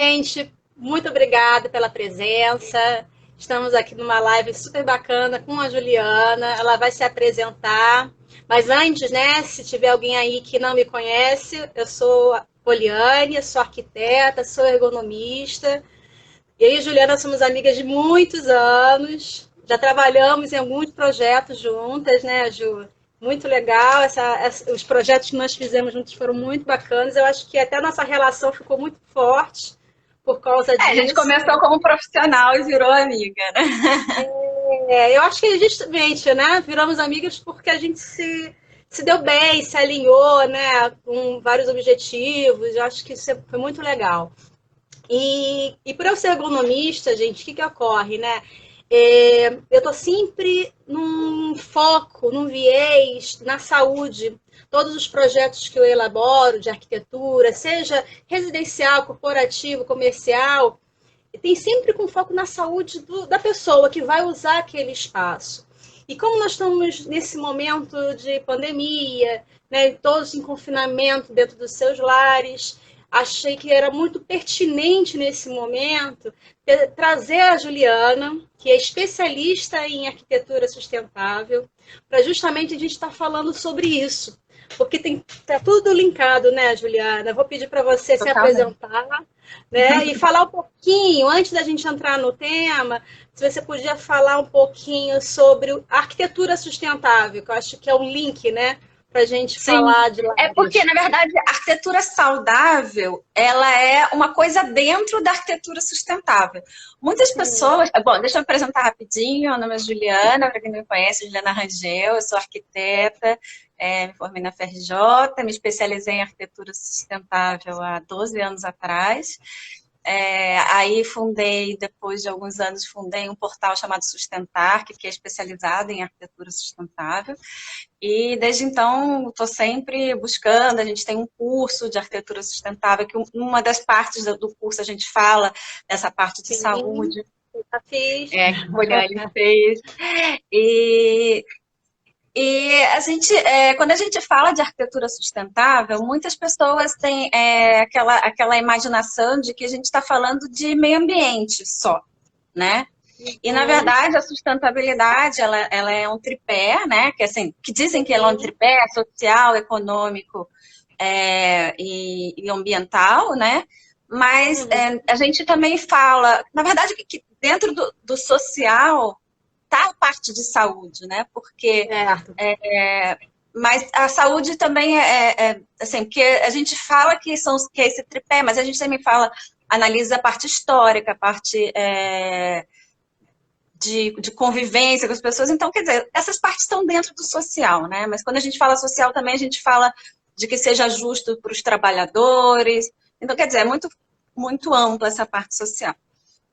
Gente, muito obrigada pela presença. Estamos aqui numa live super bacana com a Juliana. Ela vai se apresentar. Mas antes, né, se tiver alguém aí que não me conhece, eu sou a Poliane, sou arquiteta, sou ergonomista. E aí, Juliana, somos amigas de muitos anos. Já trabalhamos em alguns projetos juntas, né, Ju? Muito legal. Os projetos que nós fizemos juntos foram muito bacanas. Eu acho que até a nossa relação ficou muito forte por causa A gente disso. começou como profissional e virou amiga, né? Eu acho que justamente, né, viramos amigas porque a gente se deu bem, se alinhou, né, com vários objetivos. Eu acho que isso foi muito legal. E por eu ser ergonomista, gente, o que ocorre, né? Eu estou sempre num foco, num viés na saúde. Todos os projetos que eu elaboro de arquitetura, seja residencial, corporativo, comercial, tem sempre com foco na saúde da pessoa que vai usar aquele espaço. E como nós estamos nesse momento de pandemia, né, todos em confinamento dentro dos seus lares, achei que era muito pertinente nesse momento trazer a Juliana, que é especialista em arquitetura sustentável, para justamente a gente estar falando sobre isso. Porque tá tudo linkado, né, Juliana? Vou pedir para você se Totalmente. apresentar, né, e falar um pouquinho, antes da gente entrar no tema, se você podia falar um pouquinho sobre a arquitetura sustentável, que eu acho que é um link, né, para a gente Sim, falar de é porque, lares. na verdade, a arquitetura saudável, ela é uma coisa dentro da arquitetura sustentável. Muitas Sim. pessoas... Bom, deixa eu me apresentar rapidinho. Meu nome é Juliana, para quem não me conhece, Juliana Rangel, eu sou arquiteta, me formei na FRJ, me especializei em arquitetura sustentável há 12 anos atrás. Aí fundei, depois de alguns anos, fundei um portal chamado Sustentar, que é especializado em arquitetura sustentável. E desde então estou sempre buscando. A gente tem um curso de arquitetura sustentável, que uma das partes do curso a gente fala dessa parte de Sim, saúde, eu já fiz. que a Poliane fez. E, e a gente, quando a gente fala de arquitetura sustentável, muitas pessoas têm aquela imaginação de que a gente está falando de meio ambiente só, né? E, na Uhum, verdade, a sustentabilidade, ela é um tripé, né? Que, assim, que dizem que ela é um sim. tripé social, econômico e ambiental, né? Mas Uhum, a gente também fala, na verdade, que dentro do social está a parte de saúde, né? Porque certo. mas a saúde também assim, porque a gente fala que é esse tripé, mas a gente também fala, analisa a parte histórica, a parte de convivência com as pessoas. Então, quer dizer, essas partes estão dentro do social, né? Mas quando a gente fala social também, a gente fala de que seja justo para os trabalhadores. Então, quer dizer, é muito, muito ampla essa parte social.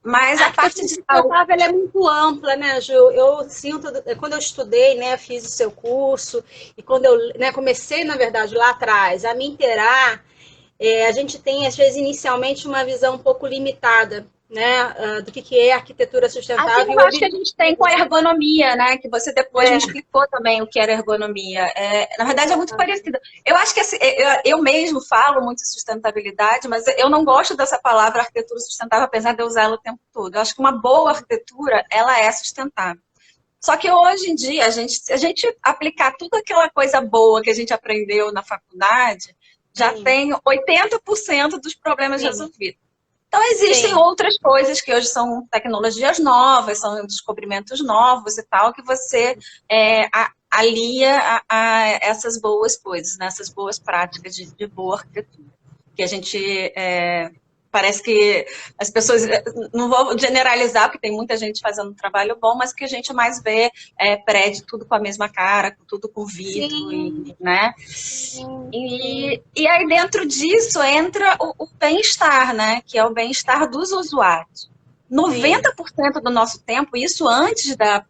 Mas A a parte arquitetura de saúde... sustentável ela é muito ampla, né, Ju? Eu sinto, quando eu estudei, né, fiz o seu curso, e quando eu, né, comecei, na verdade, lá atrás, a me inteirar, a gente tem, às vezes, inicialmente, uma visão um pouco limitada, né, do que é arquitetura Assim, sustentável e eu o acho que a gente tem com a objetivo. ergonomia, né? Que você depois me É, explicou também o que era ergonomia. Na verdade, é muito parecido. Eu acho que assim, eu mesmo falo muito em sustentabilidade, mas eu não gosto dessa palavra arquitetura sustentável, apesar de eu usar ela o tempo todo. Eu acho que uma boa arquitetura, ela é sustentável. Só que hoje em dia, se a gente aplicar tudo aquela coisa boa que a gente aprendeu na faculdade, já sim, tem 80% dos problemas sim, resolvidos. Então, existem sim. outras coisas que hoje são tecnologias novas, são descobrimentos novos e tal, que você alia a essas boas coisas, né? Essas boas práticas de boa arquitetura. Que a gente parece que as pessoas, não vou generalizar, porque tem muita gente fazendo um trabalho bom, mas que a gente mais vê prédio tudo com a mesma cara, tudo com vidro, Sim, né? sim, sim. E aí dentro disso entra o bem-estar, né? Que é o bem-estar dos usuários. Sim. 90% do nosso tempo, isso antes da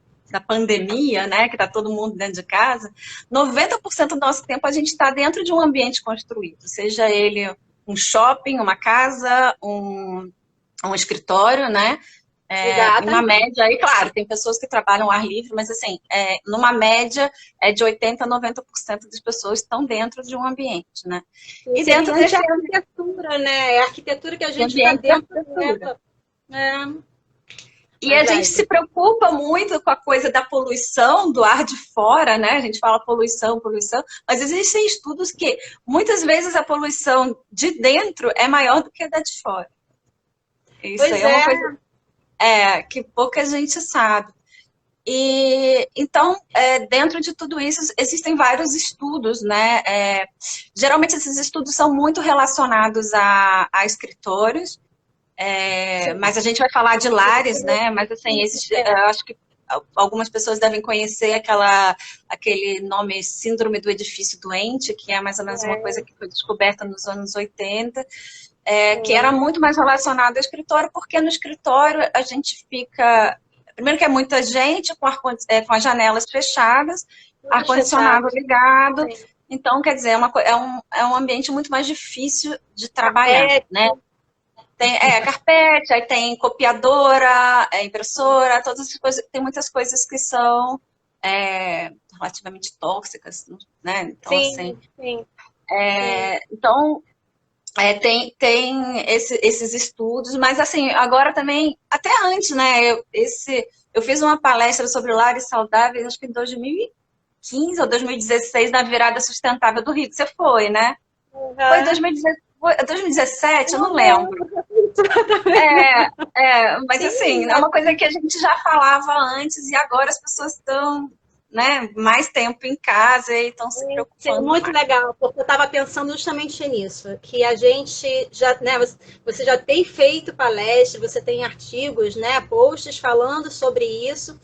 pandemia, né? Que está todo mundo dentro de casa, 90% do nosso tempo a gente está dentro de um ambiente construído, seja ele um shopping, uma casa, um escritório, né? Exato. Em uma média, aí, claro, tem pessoas que trabalham ao ar livre, mas assim, numa média de 80% a 90% das pessoas estão dentro de um ambiente, né? E E dentro semelhante desse à arquitetura, né? É a arquitetura que a gente está ambiente de dentro arquitetura. dela. É, E a gente verdade. se preocupa muito com a coisa da poluição do ar de fora, né? A gente fala poluição, poluição, mas existem estudos que muitas vezes a poluição de dentro é maior do que a da de fora. Isso aí Pois é uma é, coisa que pouca gente sabe. E então, dentro de tudo isso, existem vários estudos, né? Geralmente esses estudos são muito relacionados a escritórios, mas a gente vai falar de lares, né? Mas assim, eu acho que algumas pessoas devem conhecer aquele nome síndrome do edifício doente, que é mais ou menos uma coisa que foi descoberta nos anos 80, que era muito mais relacionado ao escritório, porque no escritório a gente fica. Primeiro que é muita gente com as janelas fechadas, ar-condicionado ligado. Sim. Então, quer dizer, é um ambiente muito mais difícil de trabalhar, Carpete. né? Tem carpete, aí tem copiadora, impressora, todas essas coisas. Tem muitas coisas que são relativamente tóxicas, né? Então, assim. Sim, sim. Então, tem esses estudos, mas assim, agora também, até antes, né? Eu fiz uma palestra sobre lares saudáveis, acho que em 2015 ou 2016, na virada sustentável do Rio, que você foi, né? Foi 2017, eu não lembro. Mas Sim, assim, é uma coisa que a gente já falava antes e agora as pessoas estão, né, mais tempo em casa e estão se sim, preocupando muito mais. legal, porque eu estava pensando justamente nisso, que a gente já, né, você já tem feito palestras, você tem artigos, né, posts falando sobre isso,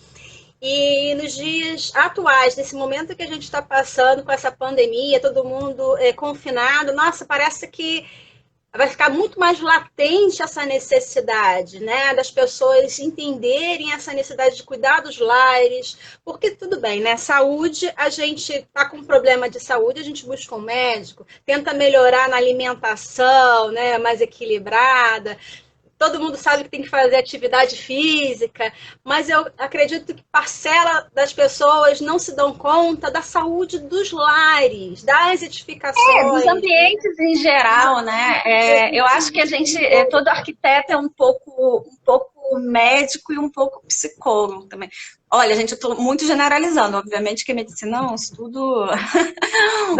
e nos dias atuais, nesse momento que a gente está passando com essa pandemia, todo mundo confinado, nossa, parece que vai ficar muito mais latente essa necessidade, né, das pessoas entenderem essa necessidade de cuidar dos lares, porque tudo bem, né, saúde, a gente está com um problema de saúde, a gente busca um médico, tenta melhorar na alimentação, né, mais equilibrada, todo mundo sabe que tem que fazer atividade física, mas eu acredito que parcela das pessoas não se dão conta da saúde dos lares, das Dos edificações. ambientes em geral, né? Eu acho que a gente, todo arquiteto é um pouco médico e um pouco psicólogo também. Olha, gente, eu estou muito generalizando, obviamente que a medicina é um estudo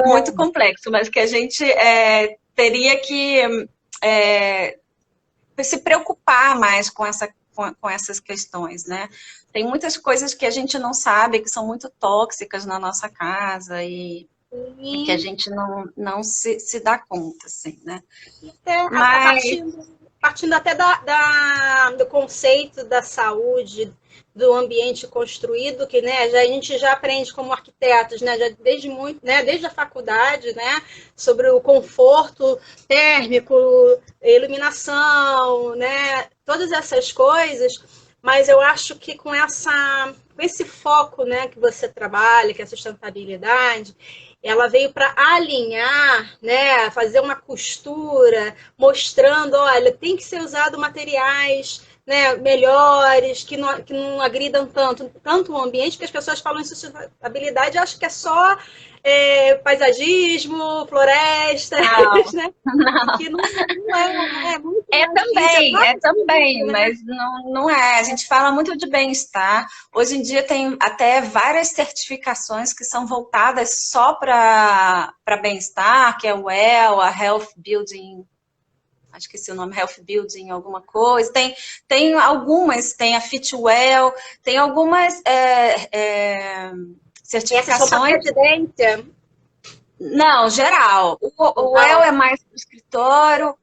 muito complexo, mas que a gente teria que se preocupar mais com essas questões, né? Tem muitas coisas que a gente não sabe, que são muito tóxicas na nossa casa e que a gente não se dá conta, assim, né? Mas partindo até do conceito da saúde, do ambiente construído, que né, a gente já aprende como arquitetos, né, já desde muito, né, desde a faculdade, né, sobre o conforto térmico, iluminação, né, todas essas coisas. Mas eu acho que com esse foco, né, que você trabalha, que é a sustentabilidade, ela veio para alinhar, né, fazer uma costura, mostrando, olha, tem que ser usado materiais, né, melhores, que não agridam tanto o ambiente, porque as pessoas falam em sustentabilidade, acham que é só paisagismo, florestas, né? Não. Que não é muito Também, né? mas não é. A gente fala muito de bem-estar. Hoje em dia tem até várias certificações que são voltadas só para bem-estar, que é o WELL, a Health Building, acho que esse é o nome, Health Building, alguma coisa. Tem algumas, tem a Fitwell, tem algumas certificações. Essas são para residência? Não, geral. O WELL é mais para o escritório,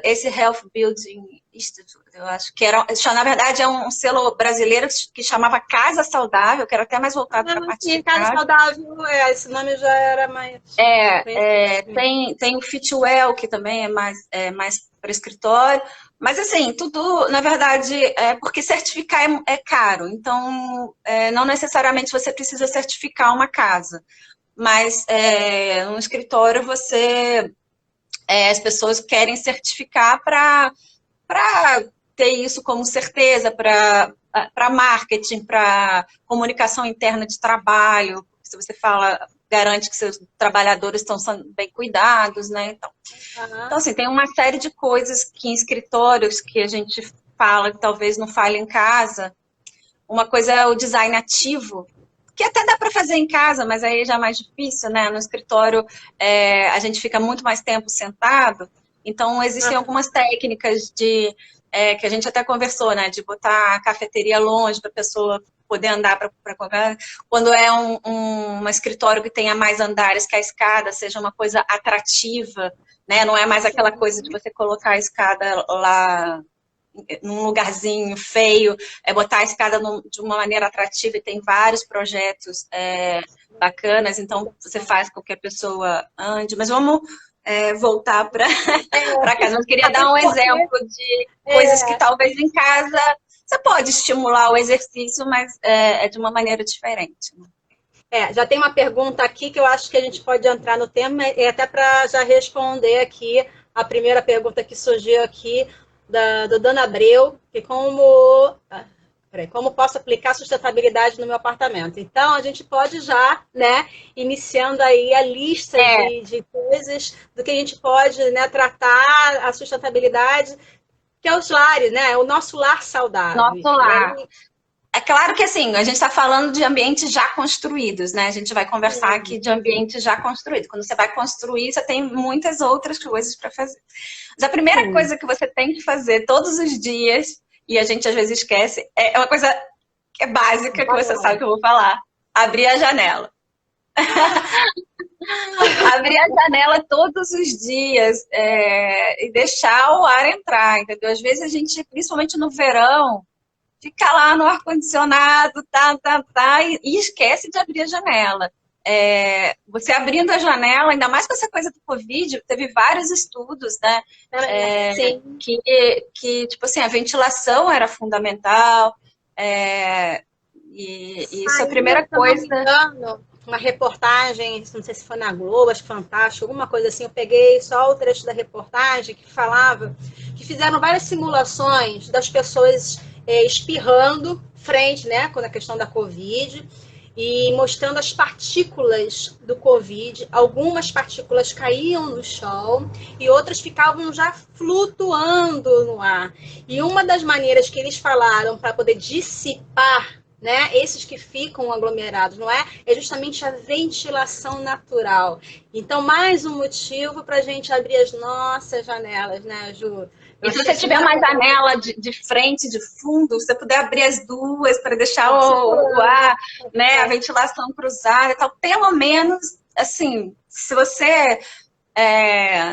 esse Health Building Institute, eu acho que na verdade é um selo brasileiro que chamava Casa Saudável, que era até mais voltado para a parte de Casa Saudável, esse nome já era mais... tem o Fitwell, que também é mais para escritório, mas assim, tudo, na verdade, porque certificar é caro, então não necessariamente você precisa certificar uma casa, mas no escritório as pessoas querem certificar para ter isso como certeza para marketing, para comunicação interna de trabalho. Se você fala, garante que seus trabalhadores estão sendo bem cuidados, né? Então, assim, tem uma série de coisas que em escritórios que a gente fala que talvez não fale em casa. Uma coisa é o design ativo, que até dá para fazer em casa, mas aí já é mais difícil, né? No escritório a gente fica muito mais tempo sentado, então existem algumas técnicas que a gente até conversou, né? De botar a cafeteria longe para a pessoa poder andar para qualquer... Quando é um escritório que tenha mais andares, que a escada seja uma coisa atrativa, né? Não é mais aquela coisa de você colocar a escada lá num lugarzinho feio, botar a escada de uma maneira atrativa, e tem vários projetos bacanas, então você faz com que a pessoa ande, mas vamos voltar para casa. Eu queria dar um exemplo de coisas que talvez em casa você pode estimular o exercício, mas é de uma maneira diferente. Já tem uma pergunta aqui que eu acho que a gente pode entrar no tema, até para já responder aqui a primeira pergunta que surgiu aqui, da Dana Abreu, que como posso aplicar sustentabilidade no meu apartamento. Então, a gente pode já, né, iniciando aí a lista de coisas do que a gente pode, né, tratar a sustentabilidade, que é os lares, né, o nosso lar saudável. Nosso lar. É claro que, assim, a gente está falando de ambientes já construídos, né? A gente vai conversar aqui de ambientes já construídos. Quando você vai construir, você tem muitas outras coisas para fazer. Mas a primeira coisa que você tem que fazer todos os dias, e a gente às vezes esquece, é uma coisa que é básica, que você sabe que eu vou falar. Abrir a janela. Abrir a janela todos os dias e deixar o ar entrar, entendeu? Às vezes a gente, principalmente no verão, fica lá no ar-condicionado, e esquece de abrir a janela. Você abrindo a janela, ainda mais com essa coisa do Covid, teve vários estudos, né? Que, tipo assim, a ventilação era fundamental. E isso é a primeira coisa. Uma reportagem, não sei se foi na Globo, acho que Fantástico, alguma coisa assim, eu peguei só o trecho da reportagem que falava que fizeram várias simulações das pessoas espirrando frente, né, com a questão da Covid, e mostrando as partículas do Covid. Algumas partículas caíam no chão e outras ficavam já flutuando no ar. E uma das maneiras que eles falaram para poder dissipar, né, esses que ficam aglomerados, não é? É justamente a ventilação natural. Então, mais um motivo para a gente abrir as nossas janelas, né, Ju? E se você tiver uma janela de frente, de fundo, se você puder abrir as duas para deixar o ar, né, a ventilação cruzada e tal, pelo menos, assim, se você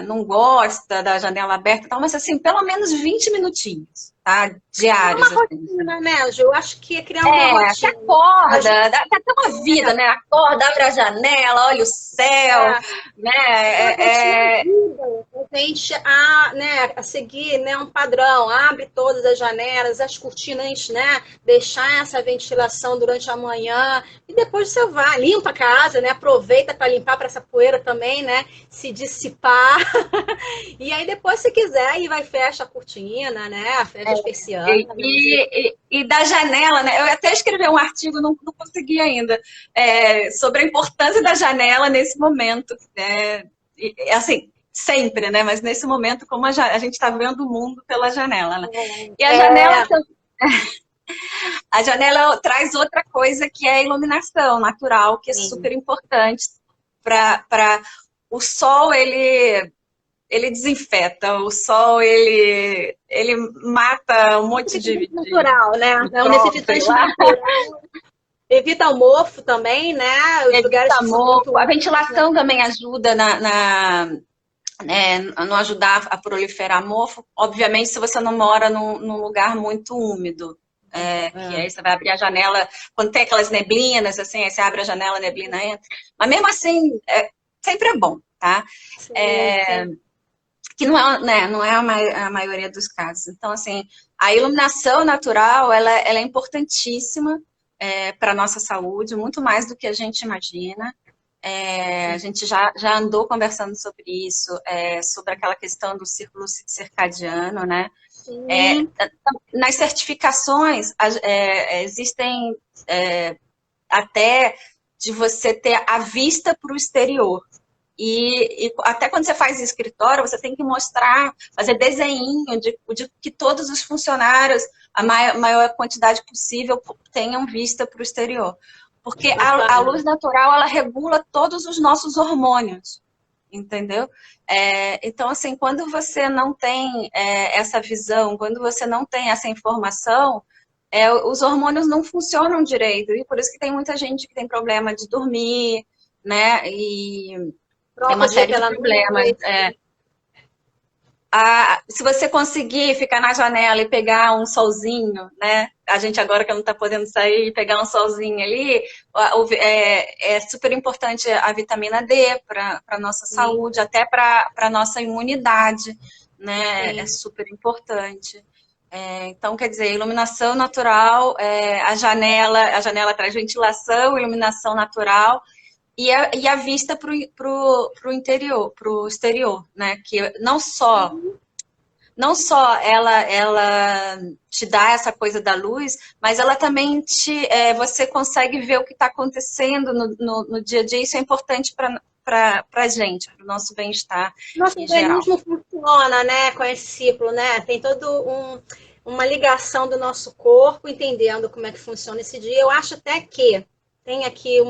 não gosta da janela aberta e tal, mas assim, pelo menos 20 minutinhos, tá? Diários. Uma rotina, né, Ju? Eu acho que é criar uma rotina. Você acorda, dá até uma vida, né? Acorda, abre a janela, olha o céu, né? A gente a seguir, né, um padrão, abre todas as janelas, as cortinas, né, deixar essa ventilação durante a manhã, e depois você vai, limpa a casa, né, aproveita para limpar, para essa poeira também, né, se dissipar, e aí depois, se quiser, aí vai, fecha a cortina, né, fecha as persianas. E da janela, né, eu até escrevi um artigo, não consegui ainda, sobre a importância da janela nesse momento, assim, sempre, né? Mas nesse momento, como a gente está vendo o mundo pela janela, né? E a janela... A janela traz outra coisa, que é a iluminação natural, que é super importante para... O sol, ele desinfeta, o sol, ele mata um monte de... natural, né? É um desinfetante natural. Evita o mofo também, né? Os lugares que são muito... A ventilação também ajuda não ajudar a proliferar mofo. Obviamente, se você não mora num lugar muito úmido, que aí você vai abrir a janela, quando tem aquelas neblinas, assim, aí você abre a janela, a neblina entra. Mas mesmo assim, sempre é bom, tá? Sim. Que não é a maioria dos casos. Então, assim, a iluminação natural, ela é importantíssima para a nossa saúde, muito mais do que a gente imagina. A gente já andou conversando sobre isso, sobre aquela questão do círculo circadiano, né? Sim. Nas certificações, existem até de você ter a vista para o exterior. E até quando você faz escritório, você tem que mostrar, fazer desenho de que todos os funcionários, a maior quantidade possível, tenham vista para o exterior. Porque a luz natural, ela regula todos os nossos hormônios, entendeu? Então, assim, quando você não tem essa visão, quando você não tem essa informação, os hormônios não funcionam direito. E por isso que tem muita gente que tem problema de dormir, né? E tem Troca uma o dia série de pela problemas. noite. Se você conseguir ficar na janela e pegar um solzinho, né? A gente agora que não está podendo sair e pegar um solzinho ali, é super importante a vitamina D para a nossa Sim, saúde, até para a nossa imunidade, né? É sim. super importante. Então, quer dizer, iluminação natural, a janela traz ventilação, iluminação natural, e a vista para o interior, para o exterior, né? Que não só ela te dá essa coisa da luz, mas ela também você consegue ver o que está acontecendo no dia a dia. Isso é importante para a gente, para o nosso bem-estar Nosso em geral. organismo funciona, né, com esse ciclo, né? Tem uma ligação do nosso corpo, entendendo como é que funciona esse dia. Eu acho até que tem aqui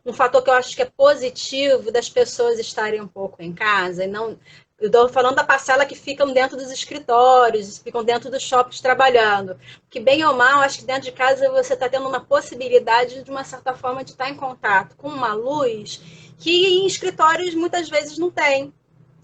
um fator que eu acho que é positivo das pessoas estarem um pouco em casa e não. Eu estou falando da parcela que ficam dentro dos escritórios, ficam dentro dos shoppings trabalhando. Que bem ou mal, acho que dentro de casa você está tendo uma possibilidade, de uma certa forma, de estar em contato com uma luz que em escritórios muitas vezes não tem,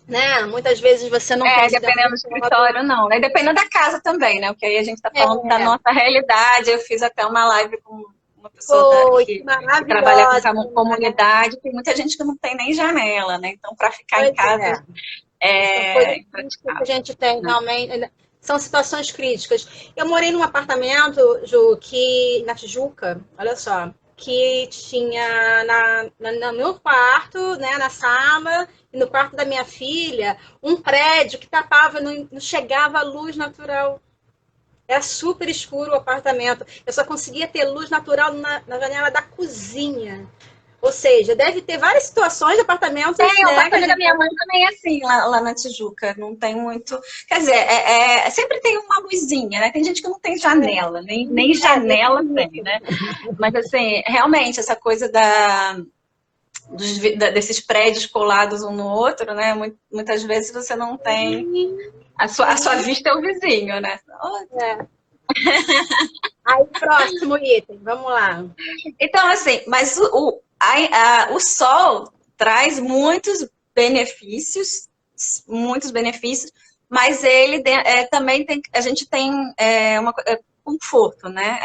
né? Muitas vezes você não tem isso dentro Dependendo do do escritório. escritório, não, né? Dependendo da casa também, né? Porque aí a gente está falando da É, nossa realidade. Eu fiz até uma live com uma pessoa foi que trabalha com maravilhosa, essa comunidade. Tem muita gente que não tem nem janela, né? Então, para ficar em pois casa é. São é coisas críticas que a impraticável, gente tem né? realmente. São situações críticas. Eu morei num apartamento, Ju, que na Tijuca, olha só, que tinha no meu quarto, né, na sala, e no quarto da minha filha, um prédio que tapava, não chegava a luz natural. Era super escuro o apartamento. Eu só conseguia ter luz natural na janela da cozinha. Ou seja, deve ter várias situações de apartamentos, O né, que a apartamento da gente. minha mãe também é assim, lá na Tijuca. Não tem muito. Quer dizer, sempre tem uma luzinha, né? Tem gente que não tem janela, nem janela Bem tem, isso. né? Mas, assim, realmente, essa coisa desses prédios colados um no outro, né? Muitas vezes você não tem. Sim, A sua sim. vista é o vizinho, né? É. Aí, próximo item, vamos lá. Então, assim, mas o sol traz muitos benefícios, mas ele também tem, a gente tem conforto, né?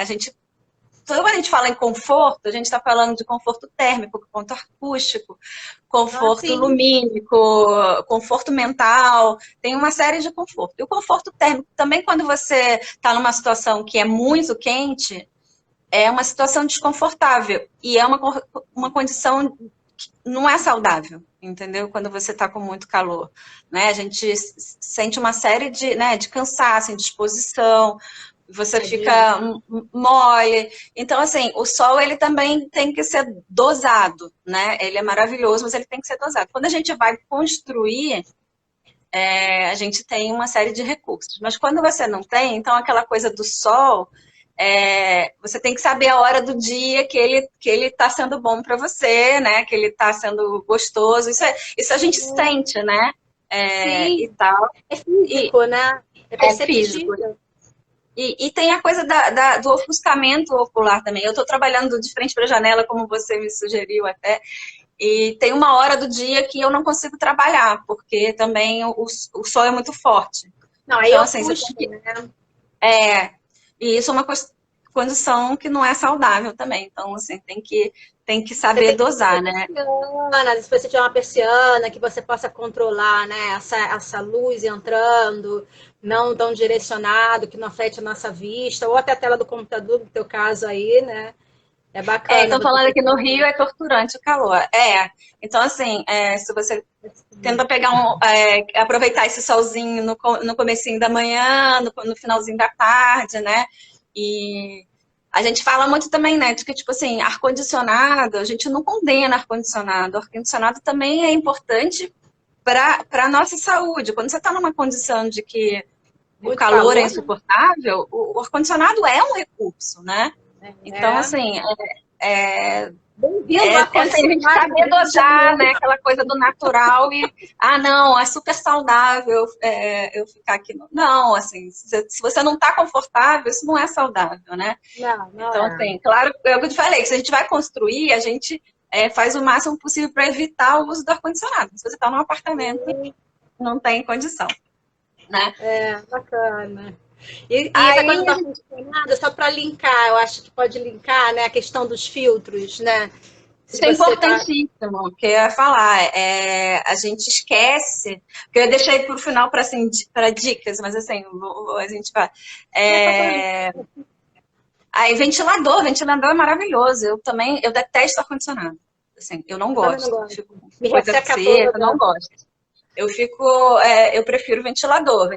Quando a gente fala em conforto, a gente está falando de conforto térmico, conforto acústico, Ah, conforto sim. lumínico, conforto mental, tem uma série de conforto. E o conforto térmico também, quando você está numa situação que é muito quente, é uma situação desconfortável e é uma condição que não é saudável, entendeu? Quando você está com muito calor, né? A gente sente uma série de cansaço, indisposição, você fica mole. Então, assim, o sol, ele também tem que ser dosado, né? Ele é maravilhoso, mas ele tem que ser dosado. Quando a gente vai construir, a gente tem uma série de recursos. Mas quando você não tem, então aquela coisa do sol, você tem que saber a hora do dia que ele está sendo bom para você, né? Que ele está sendo gostoso. Isso a gente sente, né? E Sim, tal. é E físico, né? É é físico. perceptível. E tem a coisa do ofuscamento ocular também. Eu estou trabalhando de frente para a janela, como você me sugeriu até, e tem uma hora do dia que eu não consigo trabalhar, porque também o sol é muito forte. Não, aí Então, assim, você tem ofusca, que. né? E isso é uma condição que não é saudável também. Então, assim, tem que Você saber tem que dosar, ter né? persiana, se você tiver uma persiana que você possa controlar, né? Essa luz entrando, não tão direcionado, que não afete a nossa vista, ou até a tela do computador, no teu caso aí, né? É bacana. Então falando aqui no Rio é torturante o calor. Então assim, se você tenta pegar aproveitar esse solzinho no comecinho da manhã, no finalzinho da tarde, né? E a gente fala muito também, né, de que, tipo assim, ar-condicionado, a gente não condena ar-condicionado. Ar-condicionado também é importante para a nossa saúde. Quando você está numa condição de que o calor é insuportável, o ar-condicionado é um recurso, né? Então, assim, a gente saber dosar, né? Aquela coisa do natural e, não, é super saudável eu ficar aqui. Não, assim, se você não está confortável, isso não é saudável, né? Não então, assim, claro, é o que eu te falei, que se a gente vai construir, a gente faz o máximo possível para evitar o uso do ar-condicionado. Se você está num apartamento, não tem condição, né? Bacana. E essa coisa do ar-condicionado, só para linkar, eu acho que pode linkar, né, a questão dos filtros, né? Isso é importantíssimo, que eu ia falar. A gente esquece, que eu deixei para o final para dicas, mas assim, a gente vai. Aí, ventilador é maravilhoso. Eu detesto ar-condicionado. Assim, eu não gosto. Me resseca toda. Eu não gosto. Eu prefiro ventilador.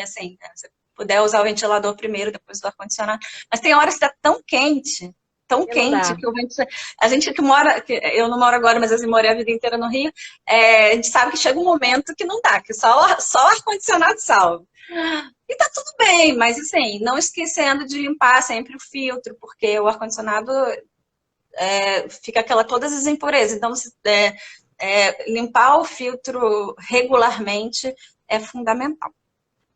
Assim, se puder usar o ventilador primeiro, depois do ar-condicionado. Mas tem horas que está tão quente que o ventilador... A gente que mora... Eu não moro agora, mas eu morei a vida inteira no Rio. A gente sabe que chega um momento que não dá, que só o ar-condicionado salva. E tá tudo bem, mas assim, não esquecendo de limpar sempre o filtro, porque o ar-condicionado fica todas as impurezas. Então, limpar o filtro regularmente é fundamental.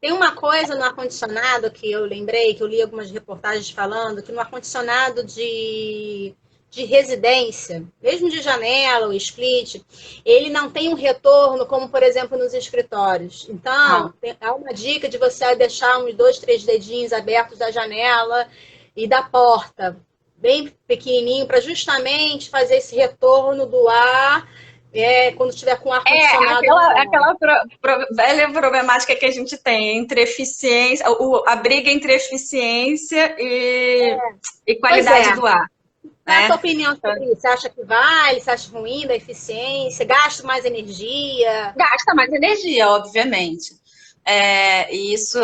Tem uma coisa no ar-condicionado que eu lembrei, que eu li algumas reportagens falando, que no ar-condicionado de residência, mesmo de janela ou split, ele não tem um retorno como, por exemplo, nos escritórios. Então, há uma dica de você deixar uns 2, 3 dedinhos abertos da janela e da porta, bem pequenininho, para justamente fazer esse retorno do ar quando estiver com ar-condicionado. Aquela velha problemática que a gente tem entre eficiência, a briga entre eficiência e qualidade do ar. Qual é a tua opinião sobre isso? Você acha que vale? Você acha ruim da eficiência? Gasta mais energia? Gasta mais energia, obviamente. E isso,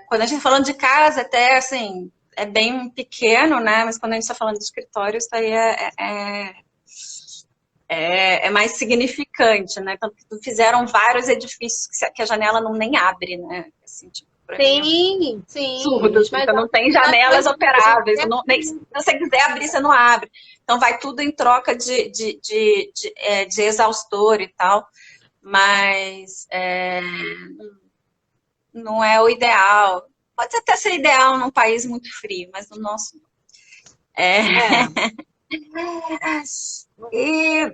quando a gente está falando de casa, até assim, é bem pequeno, né? Mas quando a gente está falando de escritório, isso aí é mais significante, né? Então, fizeram vários edifícios que a janela nem abre, né? Assim, tipo, sim. Absurdo, mas não tem janelas operáveis. Se você quiser abrir, você não abre. Então, vai tudo em troca de exaustor e tal. Mas não é o ideal. Pode até ser ideal num país muito frio, mas no nosso... E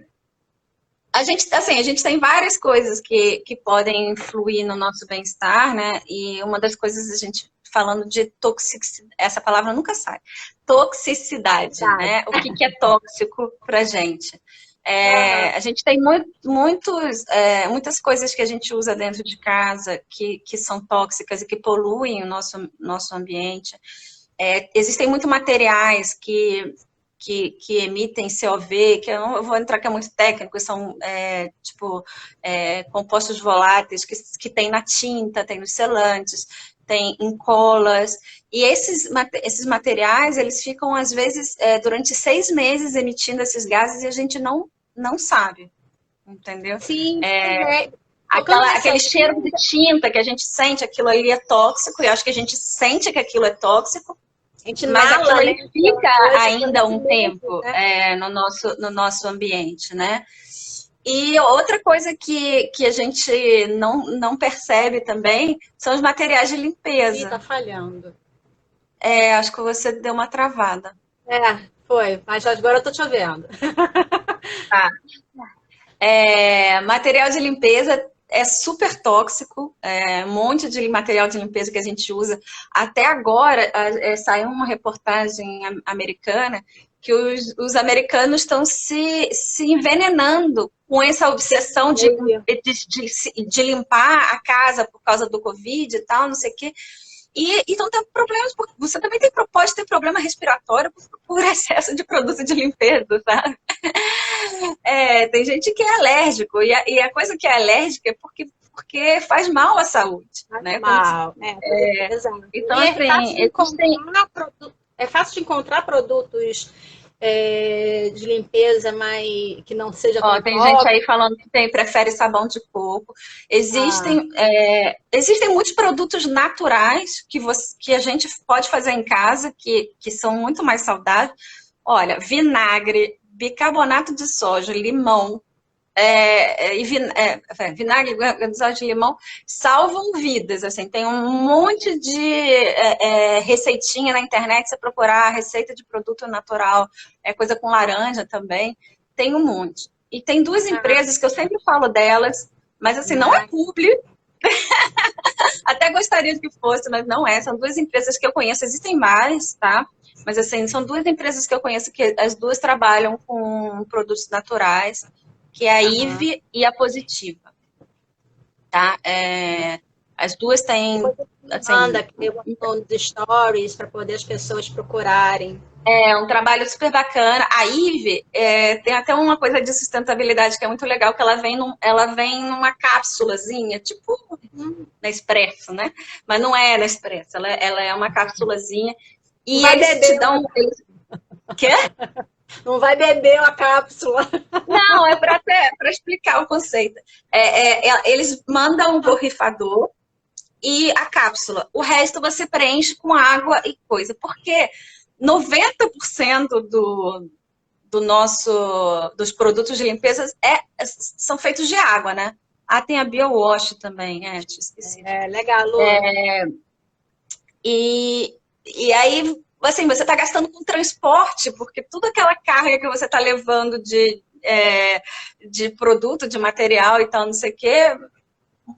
a gente tem várias coisas que podem influir no nosso bem-estar, né? E uma das coisas, a gente falando de toxicidade, essa palavra nunca sai, toxicidade, né? O que é tóxico pra gente? A gente tem muitas coisas que a gente usa dentro de casa que são tóxicas e que poluem o nosso ambiente. Existem muitos materiais que emitem COV, que eu não vou entrar, que é muito técnico, são compostos voláteis que tem na tinta, tem nos selantes, tem em colas, e esses materiais, eles ficam, às vezes, durante 6 meses emitindo esses gases e a gente não sabe, entendeu? Sim, aquele cheiro de tinta que a gente sente, aquilo ali é tóxico, e eu acho que a gente sente que aquilo é tóxico, mas aquilo ali fica ainda um tempo no nosso ambiente, né? E outra coisa que a gente não percebe também são os materiais de limpeza. Ih, tá falhando. Acho que você deu uma travada. Foi, mas agora eu tô te ouvindo. Material de limpeza é super tóxico, um monte de material de limpeza que a gente usa. Até agora, saiu uma reportagem americana que os americanos estão se envenenando com essa obsessão de limpar a casa por causa do Covid e tal, não sei o quê. E então tem problemas, porque você também tem, pode ter problema respiratório por excesso de produto de limpeza, sabe? Tem gente que é alérgico, e a coisa que é alérgica é porque faz mal à saúde, Faz né? mal. Exato. Então, E assim, é fácil de encontrar produtos de limpeza, mas que não seja tão tem gente tóxico. aí falando que prefere sabão de coco. Existem muitos produtos naturais que a gente pode fazer em casa, que são muito mais saudáveis. Olha, vinagre, bicarbonato de soja, limão, vinagre, granulado de limão, salvam vidas, assim, tem um monte de receitinha na internet, você procurar receita de produto natural, coisa com laranja também, tem um monte. E tem duas empresas que eu sempre falo delas, mas assim, não é publi, até gostaria que fosse, mas não é, são duas empresas que eu conheço, existem mais, tá? Mas assim, são duas empresas que eu conheço que as duas trabalham com produtos naturais, que é a IVE e a Positiva, tá? As duas têm, assim, Manda nos stories para poder as pessoas procurarem. É um trabalho super bacana. A IVE tem até uma coisa de sustentabilidade que é muito legal, que ela vem numa cápsulazinha, tipo Nespresso, né? Mas não é Nespresso, ela é uma cápsulazinha. E vai eles beber te dão... Quê? Não vai beber a cápsula. Não, é para explicar o conceito. Eles mandam um borrifador e a cápsula. O resto você preenche com água e coisa. Porque 90% dos produtos de limpeza são feitos de água, né? Tem a BioWash também, tinha esquecido. Legal, Lu. E aí, assim, você está gastando com transporte, porque toda aquela carga que você está levando de produto, de material e tal, não sei o quê,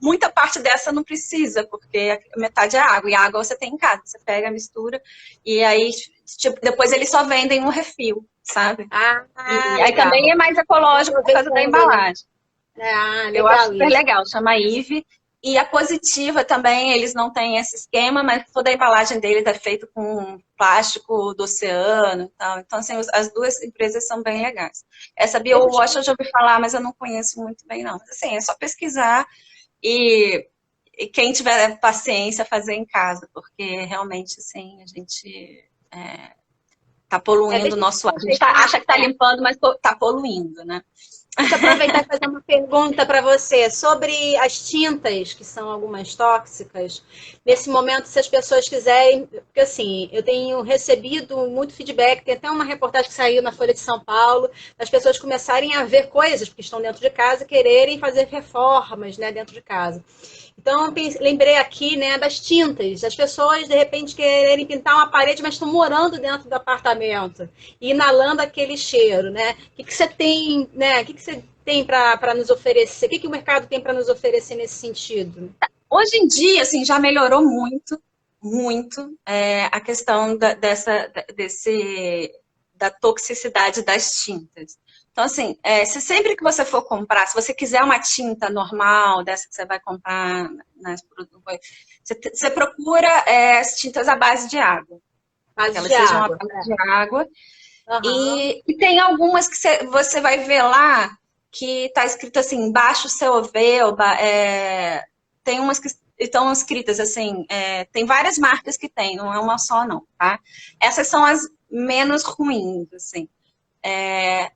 muita parte dessa não precisa, porque metade é água, e a água você tem em casa, você pega, mistura, e aí tipo, depois eles só vendem um refil, sabe? E aí também é mais ecológico por causa da embalagem. Legal, eu acho super legal, chama IVE. E a Positiva também, eles não têm esse esquema, mas toda a embalagem deles é feita com plástico do oceano e tal. Então, assim, as duas empresas são bem legais. Essa BioWash eu já ouvi falar, mas eu não conheço muito bem, não. Mas, assim, é só pesquisar e quem tiver paciência fazer em casa, porque realmente, assim, a gente tá poluindo o nosso ar. A gente acha que tá limpando, mas tá poluindo, né? Deixa eu aproveitar e fazer uma pergunta para você sobre as tintas, que são algumas tóxicas. Nesse momento, se as pessoas quiserem, porque assim, eu tenho recebido muito feedback, tem até uma reportagem que saiu na Folha de São Paulo, das pessoas começarem a ver coisas, porque estão dentro de casa, quererem fazer reformas, né, dentro de casa. Então, lembrei aqui, né, das tintas. As pessoas, de repente, quererem pintar uma parede, mas estão morando dentro do apartamento e inalando aquele cheiro, né? O que você tem, né? O que você tem para nos oferecer? O que o mercado tem para nos oferecer nesse sentido? Hoje em dia, assim, já melhorou muito, muito a questão da toxicidade das tintas. Então, assim, se sempre que você for comprar, se você quiser uma tinta normal, dessa que você vai comprar nas produtos, você procura as tintas à base de água. Que elas sejam à base de água. E tem algumas que você vai ver lá que está escrito assim, embaixo Ceovelba, tem umas que estão escritas assim, tem várias marcas que tem, não é uma só não, tá? Essas são as menos ruins, assim.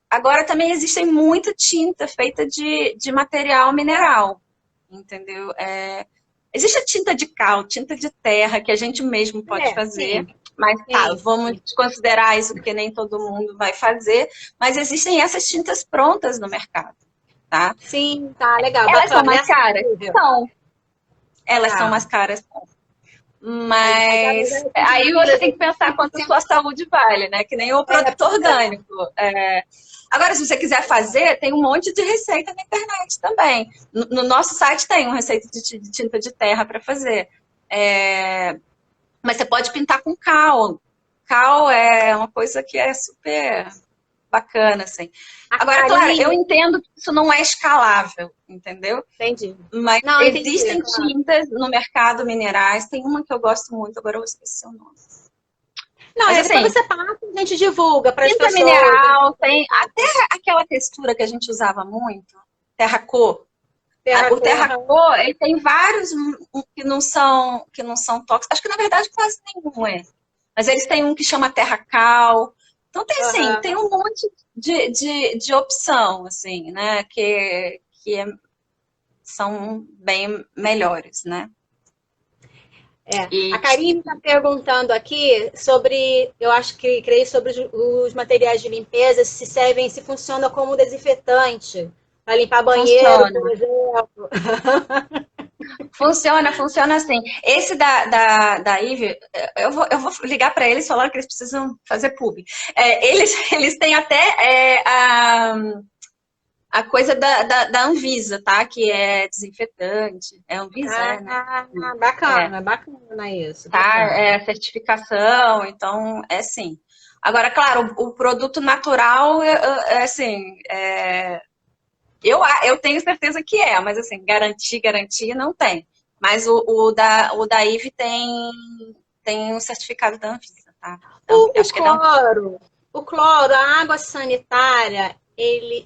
Agora também existe muita tinta feita de material mineral, entendeu? Existe a tinta de cal, tinta de terra, que a gente mesmo pode fazer. Sim. Mas tá, vamos considerar isso, porque nem todo mundo vai fazer. Mas existem essas tintas prontas no mercado, tá? Sim, tá, legal. Elas são mais caras? São. Elas são mais caras, mas aí você tem que pensar quanto a sua saúde vale, né? Que nem o produto orgânico. Agora, se você quiser fazer, tem um monte de receita na internet também. No nosso site tem uma receita de tinta de terra para fazer. Mas você pode pintar com cal. Cal é uma coisa que é super bacana, assim. A Agora, claro, Karine, eu entendo que isso não é escalável, entendeu? entendi. Mas Não, entendi, existem claro. tintas no mercado minerais, tem uma que eu gosto muito, agora eu esqueci o nome. Não, Mas é depois assim, você passa e a gente divulga para as tinta pessoas. mineral, tem até aquela textura que a gente usava muito, terracô. O Terracor. terracô, ele tem vários que não são tóxicos. Acho que na verdade quase nenhum é. Mas eles têm um que chama terracal. Então tem assim, tem Aham. um monte de opção, assim, né? São bem melhores, né? É. A E Karine está perguntando aqui sobre, eu acho que creio sobre os materiais de limpeza, se servem, se funciona como desinfetante para limpar banheiro, funciona. por exemplo. Funciona assim. Esse da Ivy, eu vou ligar para eles e falar que eles precisam fazer pub. Eles têm até a coisa da Anvisa, tá? Que é desinfetante. É Anvisa, né? Ah, É, bacana isso, tá? bacana. É certificação, então é sim. Agora, claro, o produto natural é assim. Eu tenho certeza que mas assim, garantir não tem. Mas o da Eve tem um certificado da Anvisa, tá? O Acho que é da Anvisa. cloro, o cloro, a água sanitária,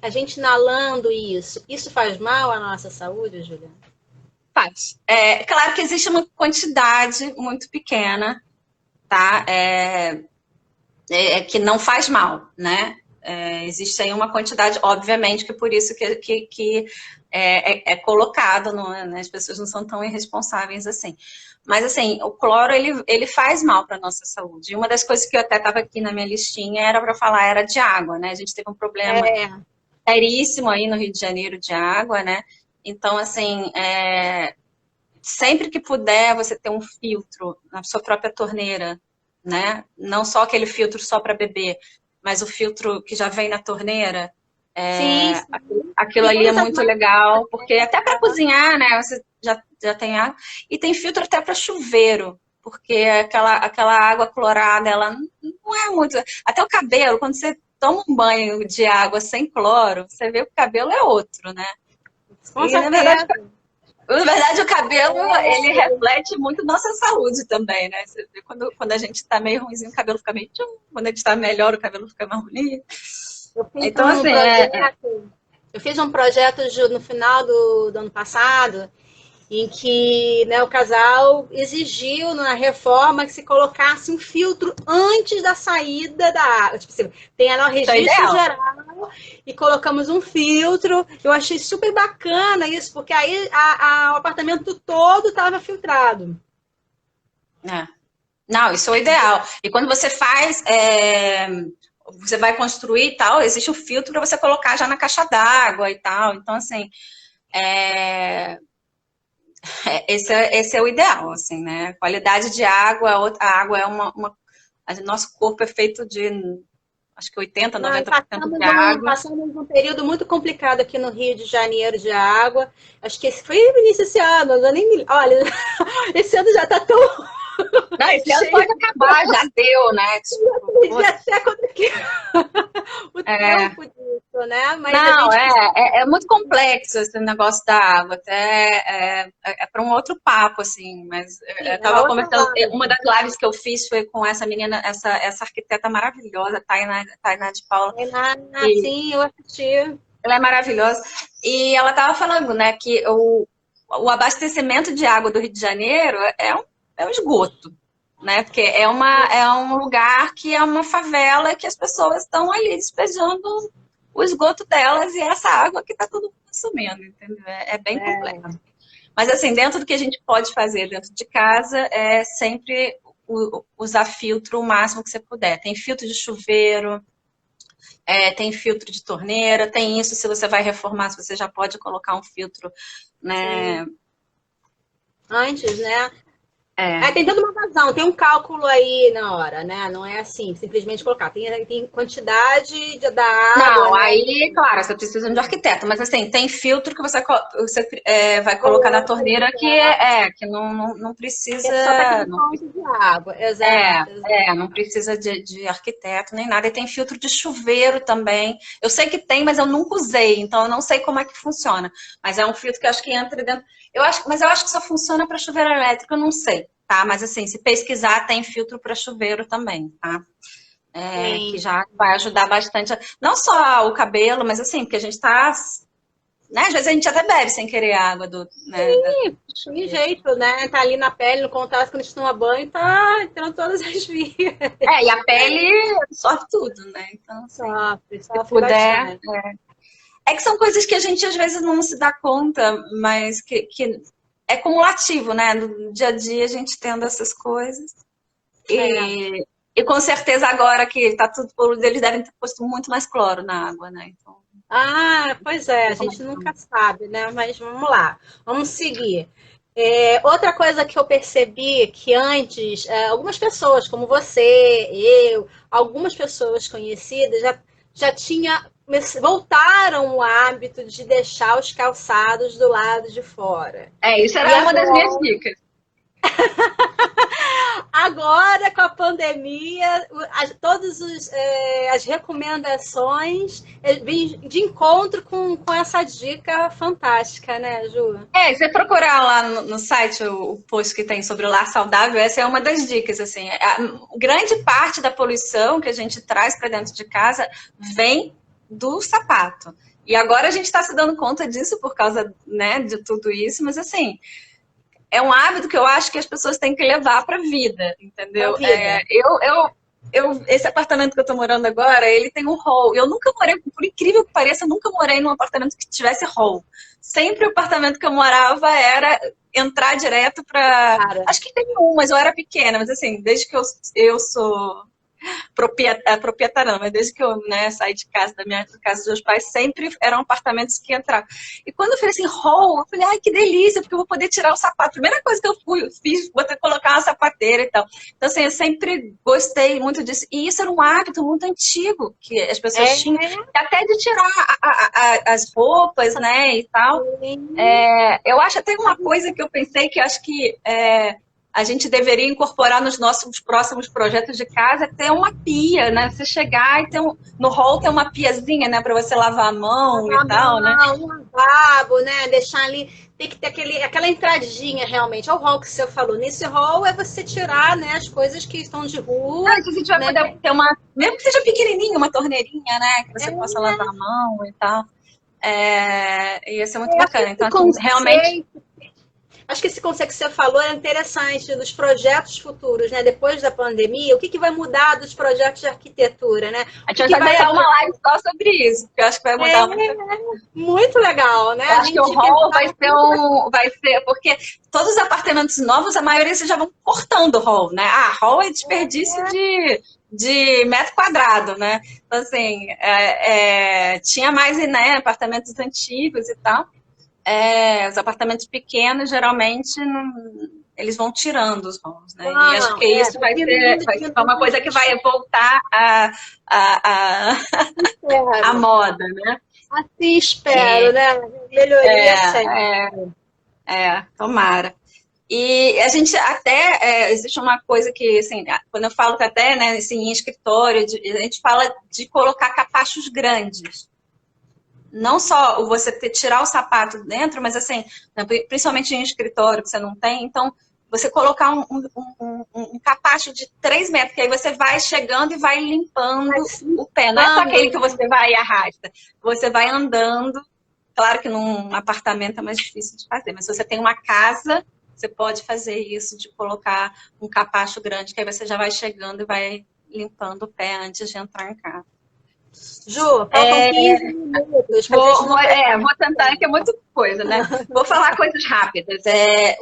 a gente inalando isso faz mal à nossa saúde, Juliana? Faz. Claro que existe uma quantidade muito pequena, tá? Que não faz mal, né? Existe aí uma quantidade, obviamente, que por isso que é colocado, né? As pessoas não são tão irresponsáveis assim. Mas, assim, o cloro, ele faz mal para a nossa saúde. E uma das coisas que eu até estava aqui na minha listinha era para falar, era de água, né? A gente teve um problema É, seríssimo aí no Rio de Janeiro de água, né? Então, assim, sempre que puder você ter um filtro na sua própria torneira, né? Não só aquele filtro só para beber, mas o filtro que já vem na torneira, sim, aquilo tem ali é todas as muito marcas. legal, porque até para cozinhar, né? Você já tem água. E tem filtro até para chuveiro, porque aquela água clorada, ela não é muito. Até o cabelo, quando você toma um banho de água sem cloro, você vê que o cabelo é outro, né? Com E certeza. na verdade, o cabelo, ele reflete muito nossa saúde também, né? Você vê quando a gente tá meio ruimzinho, o cabelo fica meio tchum. Quando a gente tá melhor, o cabelo fica mais bonito. Eu fiz Então, um assim, projeto, eu fiz um projeto no final do ano passado, em que, né, o casal exigiu na reforma que se colocasse um filtro antes da saída da água. Tipo assim, tem lá o isso é registro ideal. geral e colocamos um filtro. Eu achei super bacana isso, porque aí o apartamento todo estava filtrado. É. Não, isso é o ideal. E quando você faz, você vai construir e tal, existe um filtro para você colocar já na caixa d'água e tal. Então, assim, é, esse é o ideal, assim, né? Qualidade de água, a água é nosso corpo é feito de, acho que 80, Não, 90% de água. passamos um período muito complicado aqui no Rio de Janeiro de água. Acho que esse foi no início desse ano. Eu nem me... Olha, esse ano já está tão Não, esse ano cheio pode acabar, já deu, né? Tipo, de até quando que o é, tempo disso, né? Mas a não, gente precisa. é muito complexo esse negócio da água, até é para um outro papo, assim, mas eu Sim, é uma estava outra conversando, uma live. das lives que eu fiz foi com essa menina, essa arquiteta maravilhosa, Tainá de Paula, que Sim, eu assisti. ela é maravilhosa, e ela estava falando, né, que o abastecimento de água do Rio de Janeiro é um esgoto, né, porque é um lugar que é uma favela que as pessoas estão ali despejando o esgoto delas e essa água que está todo mundo consumindo, entendeu? É bem complexo. É, Mas assim, dentro do que a gente pode fazer dentro de casa, é sempre usar filtro o máximo que você puder. Tem filtro de chuveiro, tem filtro de torneira, tem isso, se você vai reformar, se você já pode colocar um filtro, né? sim. Antes, né? É. Tem toda uma razão, tem um cálculo aí na hora, né? Não é assim, simplesmente colocar. Tem quantidade da água, Não, né? aí, claro, você precisa de um arquiteto, mas assim, tem filtro que você vai colocar na Ou torneira que não é só para precisa. aquele ponto de água. Exato, exato. Não precisa de arquiteto nem nada. E tem filtro de chuveiro também. Eu sei que tem, mas eu nunca usei, então eu não sei como é que funciona. Mas é um filtro que eu acho que entra dentro. Mas eu acho que só funciona para chuveiro elétrico, eu não sei, tá? Mas assim, se pesquisar, tem filtro para chuveiro também, tá? Que Sim. já vai ajudar bastante. Não só o cabelo, mas assim, porque a gente tá. Né? Às vezes a gente até bebe sem querer a água do. Né, De jeito, né? Tá ali na pele, no contato quando a gente toma banho, tá entrando todas as vias. e a pele absorve tudo, né? Então, assim, Sofre, se sofre puder. bastante. É que são coisas que a gente às vezes não se dá conta, mas que é cumulativo, né? No dia a dia a gente tendo essas coisas. É. E com certeza agora que está tudo poluído, eles devem ter posto muito mais cloro na água, né? Então, Pois não é, a sei como é gente que nunca sabe, né? Mas vamos lá, vamos seguir. Outra coisa que eu percebi que antes, algumas pessoas, como você, eu, algumas pessoas conhecidas já voltaram o hábito de deixar os calçados do lado de fora. isso E era uma das minhas agora, dicas. agora com a pandemia, todas as recomendações vêm de encontro com essa dica fantástica, né, Ju? Você procurar lá no site o post que tem sobre o lar saudável, essa é uma das dicas, assim. Grande parte da poluição que a gente traz para dentro de casa vem do sapato. E agora a gente está se dando conta disso por causa, né, de tudo isso, mas assim, é um hábito que eu acho que as pessoas têm que levar para a vida, A entendeu? vida. Esse apartamento que eu tô morando agora, ele tem um hall. Eu nunca morei, por incrível que pareça, eu nunca morei num apartamento que tivesse hall. Sempre o apartamento que eu morava era entrar direto para. Cara, Acho que tem um, mas eu era pequena, mas assim, desde que eu sou proprietária, não, mas desde que eu, né, saí de casa, da minha casa dos meus pais, sempre eram apartamentos que entravam. E quando eu falei assim, hall, eu falei, ai, que delícia, porque eu vou poder tirar o sapato. Primeira coisa que eu fiz, vou ter que colocar uma sapateira e tal. Então, assim, eu sempre gostei muito disso. E isso era um hábito muito antigo que as pessoas tinham, até de tirar as roupas, né, e tal. Eu acho até uma coisa que eu pensei que acho que a gente deveria incorporar nos nossos próximos projetos de casa, ter uma pia, né? Você chegar e no hall tem uma piazinha, né? Para você lavar a mão e tal, né? um lavabo, né? Deixar ali, tem que ter aquela entradinha realmente. É o hall que você falou. Nesse hall é você tirar, né, as coisas que estão de rua. Se você tiver Né? poder ter uma, mesmo que seja pequenininha, uma torneirinha, né? Que você possa lavar a mão e tal. Ia ser muito bacana. Então, assim, realmente. Acho que esse conceito que você falou é interessante, dos projetos futuros, né? Depois da pandemia, o que vai mudar dos projetos de arquitetura, né? A gente vai botar uma live só sobre isso, porque eu acho que vai mudar muito. Muito legal, né? Eu acho que o hall vai ser, porque todos os apartamentos novos, a maioria vocês já vão cortando o hall, né? Hall é desperdício de metro quadrado, né? Então, assim, tinha mais, né, apartamentos antigos e tal. Os apartamentos pequenos, geralmente, eles vão tirando os halls, né? E acho que isso vai ser uma coisa que vai voltar à moda, né? Assim espero, né? Melhoria sempre. Tomara. E a gente até, existe uma coisa que, assim, quando eu falo que até, né, assim, em escritório, a gente fala de colocar capachos grandes. Não só você tirar o sapato dentro, mas assim, principalmente em escritório que você não tem, então você colocar um capacho de 3 metros, que aí você vai chegando e vai limpando o pé. Não é só aquele que você vai e arrasta. Você vai andando. Claro que num apartamento é mais difícil de fazer, mas se você tem uma casa, você pode fazer isso, de colocar um capacho grande, que aí você já vai chegando e vai limpando o pé antes de entrar em casa. Ju, faltam 15 minutos. Vou tentar, que é muita coisa, né? Vou falar coisas rápidas.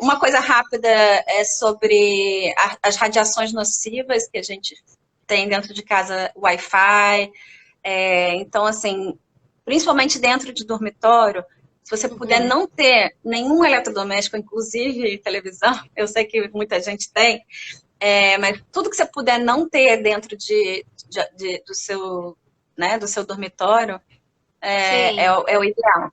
Uma coisa rápida é sobre as radiações nocivas que a gente tem dentro de casa, Wi-Fi. Então, assim, principalmente dentro de dormitório, Se você puder não ter nenhum eletrodoméstico, inclusive televisão, eu sei que muita gente tem, mas tudo que você puder não ter dentro do seu, né, do seu dormitório é o ideal.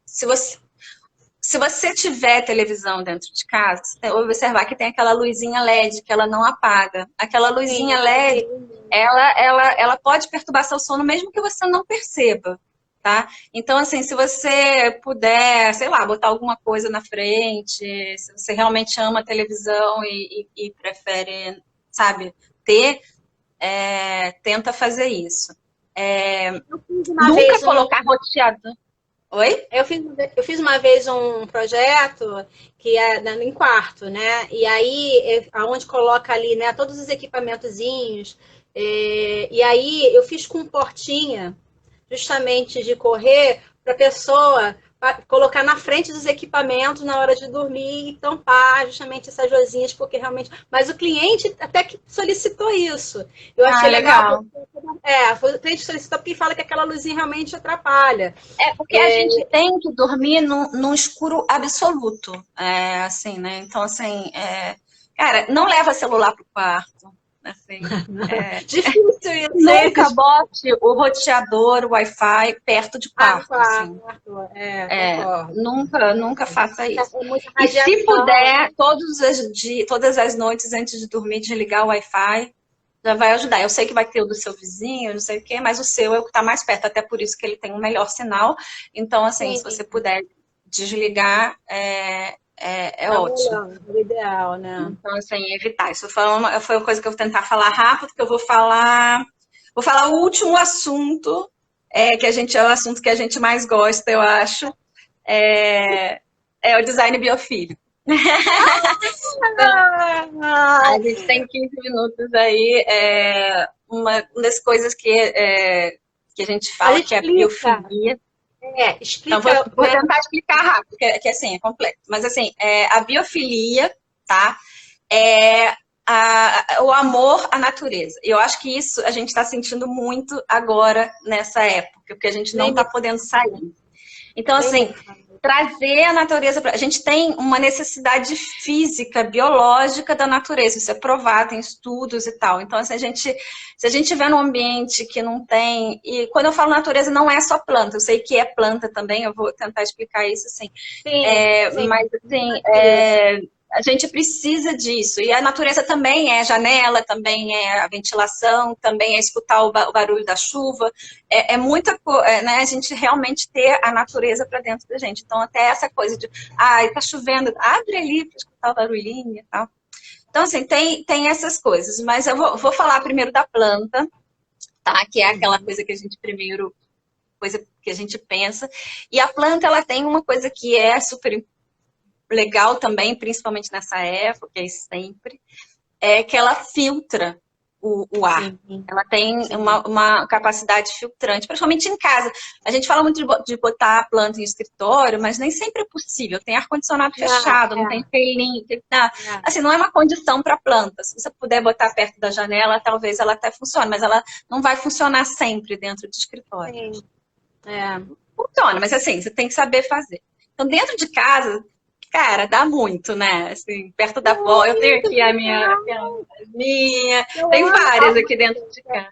Se você tiver televisão dentro de casa, você vai observar que tem aquela luzinha LED que ela não apaga. Aquela luzinha LED, ela pode perturbar seu sono mesmo que você não perceba, tá? Então, assim, se você puder, sei lá, botar alguma coisa na frente, se você realmente ama a televisão e prefere, sabe, ter, tenta fazer isso. Nunca colocar roteador. Oi? Eu fiz uma vez um projeto que é em quarto, né? E aí, aonde coloca ali, né, todos os equipamentozinhos. E aí, eu fiz com portinha, justamente de correr, para a pessoa colocar na frente dos equipamentos na hora de dormir e tampar justamente essas luzinhas, porque realmente... Mas o cliente até que solicitou isso. Eu achei legal. O cliente solicitou porque fala que aquela luzinha realmente atrapalha. Porque a gente tem que dormir num escuro absoluto, assim, né? Então, assim, cara, não leva celular pro quarto. Assim, difícil isso. Nunca bote o roteador, o Wi-Fi perto de quarto. Assim. Nunca faça isso. E se puder, todas as noites antes de dormir, desligar o Wi-Fi, já vai ajudar. Eu sei que vai ter o do seu vizinho, não sei o quê, mas o seu é o que está mais perto, até por isso que ele tem um melhor sinal. Então, assim, se você puder desligar, ótimo. É o ideal, né? Então, assim, evitar. Isso foi uma coisa que eu vou tentar falar rápido, que eu vou falar o último assunto, que é o assunto que a gente mais gosta, eu acho, é o design biofílico. Então, a gente tem 15 minutos aí, uma das coisas que a gente fala, que é a biofilia. Explica. Então, vou tentar explicar rápido, que assim, é complexo. Mas assim, a biofilia, tá? O amor à natureza. E eu acho que isso a gente está sentindo muito agora, nessa época, porque a gente não está podendo sair. Então, assim, trazer a natureza para... A gente tem uma necessidade física, biológica da natureza. Isso é provado, tem estudos e tal. Então, assim, se a gente estiver num ambiente que não tem... E quando eu falo natureza, não é só planta. Eu sei que é planta também, eu vou tentar explicar isso, assim. Sim. Mas, assim... A gente precisa disso. E a natureza também é janela, também é a ventilação, também é escutar o barulho da chuva. É muita coisa, né? A gente realmente ter a natureza para dentro da gente. Então, até essa coisa de, tá chovendo, abre ali para escutar o barulhinho e tal. Então, assim, tem essas coisas. Mas eu vou falar primeiro da planta, tá? Que é aquela coisa que a gente coisa que a gente pensa. E a planta, ela tem uma coisa que é super legal também, principalmente nessa época, e sempre, que ela filtra o ar. Sim. Ela tem uma capacidade filtrante, principalmente em casa. A gente fala muito de botar a planta em escritório, mas nem sempre é possível. Tem ar-condicionado fechado, não tem feirinho. Assim, não é uma condição para planta. Se você puder botar perto da janela, talvez ela até funcione, mas ela não vai funcionar sempre dentro de escritório. Sim. Funciona, mas assim, você tem que saber fazer. Então, dentro de casa, cara, dá muito, né? Assim, perto da porta. Eu tenho aqui a minha. Tem várias aqui dentro de casa.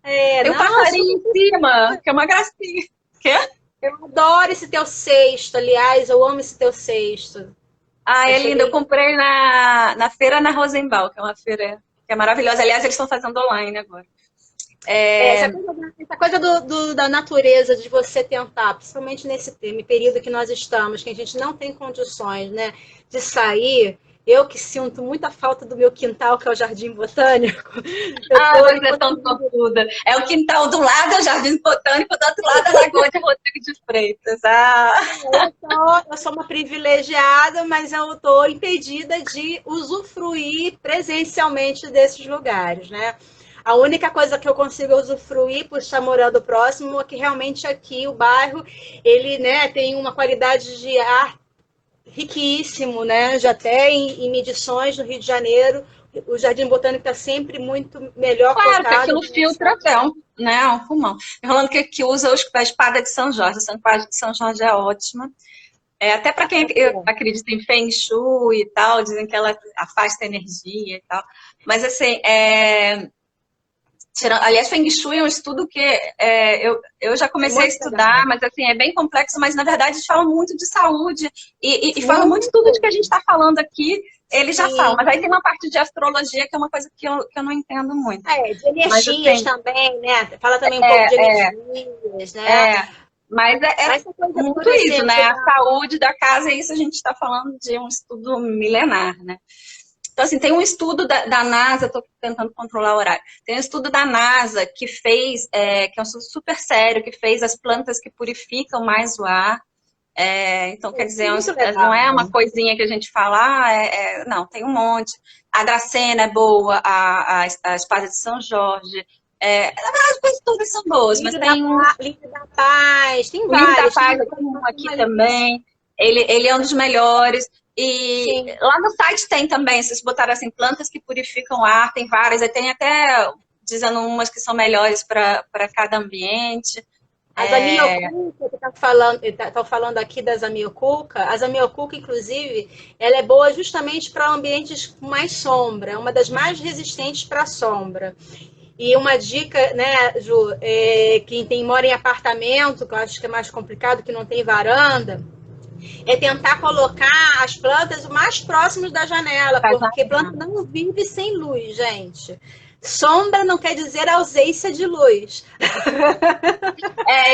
Tem um passarinho em cima, que é uma gracinha. Quê? Eu adoro esse teu cesto, aliás, eu amo esse teu cesto. É lindo. Eu comprei na feira na Rosenbaum, que é uma feira que é maravilhosa. Aliás, eles estão fazendo online agora. Essa coisa da natureza, de você tentar, principalmente nesse período que nós estamos, que a gente não tem condições, né, de sair. Eu que sinto muita falta do meu quintal, que é o Jardim Botânico. Você é tão sortuda. É o quintal do lado é o Jardim Botânico, do outro lado é a Lagoa de Rodrigo de Freitas. Eu sou uma privilegiada, mas eu estou impedida de usufruir presencialmente desses lugares, né? A única coisa que eu consigo usufruir por estar morando próximo é que realmente aqui o bairro, ele, né, tem uma qualidade de ar riquíssimo, né? Já até em medições no Rio de Janeiro, o Jardim Botânico está sempre muito melhor Claro, que cotado. aquilo filtra até um pulmão. Falando que usa a espada de São Jorge. A espada de São Jorge é ótima. Até para quem acredita em Feng Shui e tal, dizem que ela afasta energia e tal. Mas, assim, aliás, Feng Shui é um estudo que eu já comecei a estudar, mas, assim, é bem complexo, mas, na verdade, fala muito de saúde e fala muito tudo de que a gente está falando aqui. Ele já fala, mas aí tem uma parte de astrologia que é uma coisa que eu não entendo muito. De energias também, né? Fala também um pouco de energias, né? Mas muito isso, né? A saúde da casa, isso a gente está falando de um estudo milenar, né? Então, assim, tem um estudo da NASA, estou tentando controlar o horário, tem um estudo da NASA que fez, que é um estudo super sério, que fez as plantas que purificam mais o ar. Então, quer dizer, não é uma coisinha que a gente fala, não, tem um monte. A Dracena é boa, a espada de São Jorge, as coisas todas são boas, mas tem Livro da Paz, tem vários. O Livro da Paz, eu tenho um aqui também, ele é um dos melhores. E lá no site tem também, se vocês botaram assim, plantas que purificam o ar, tem várias, aí tem até dizendo umas que são melhores para cada ambiente. As amiocuca, que estão falando aqui das amiocuca, as amiocuca, inclusive, ela é boa justamente para ambientes com mais sombra, é uma das mais resistentes para a sombra. E uma dica, né, Ju, quem mora em apartamento, que eu acho que é mais complicado, que não tem varanda, é tentar colocar as plantas o mais próximos da janela, porque planta não vive sem luz, gente. Sombra não quer dizer ausência de luz.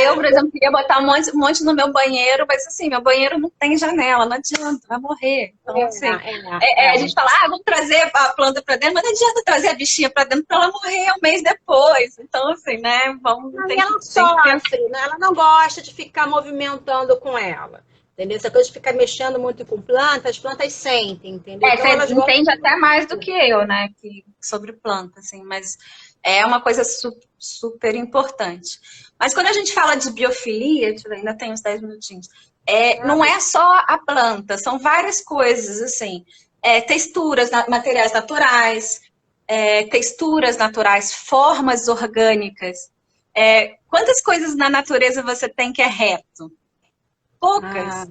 Eu, por exemplo, queria botar um monte no meu banheiro, mas assim, meu banheiro não tem janela, não adianta, vai morrer. Então, assim, a gente fala, vamos trazer a planta para dentro, mas não adianta trazer a bichinha para dentro para ela morrer um mês depois. Então, assim, né, vamos... Ela sofre, né? Ela não gosta de ficar movimentando com ela. Entendeu? Essa coisa de ficar mexendo muito com plantas, as plantas sentem, entendeu? Então, você entende até mais do que eu, né, sobre planta, assim, mas é uma coisa super importante. Mas quando a gente fala de biofilia, deixa eu ver, ainda tem uns 10 minutinhos, não é só a planta, são várias coisas, assim, texturas, materiais naturais, texturas naturais, formas orgânicas. Quantas coisas na natureza você tem que é reto? Poucas,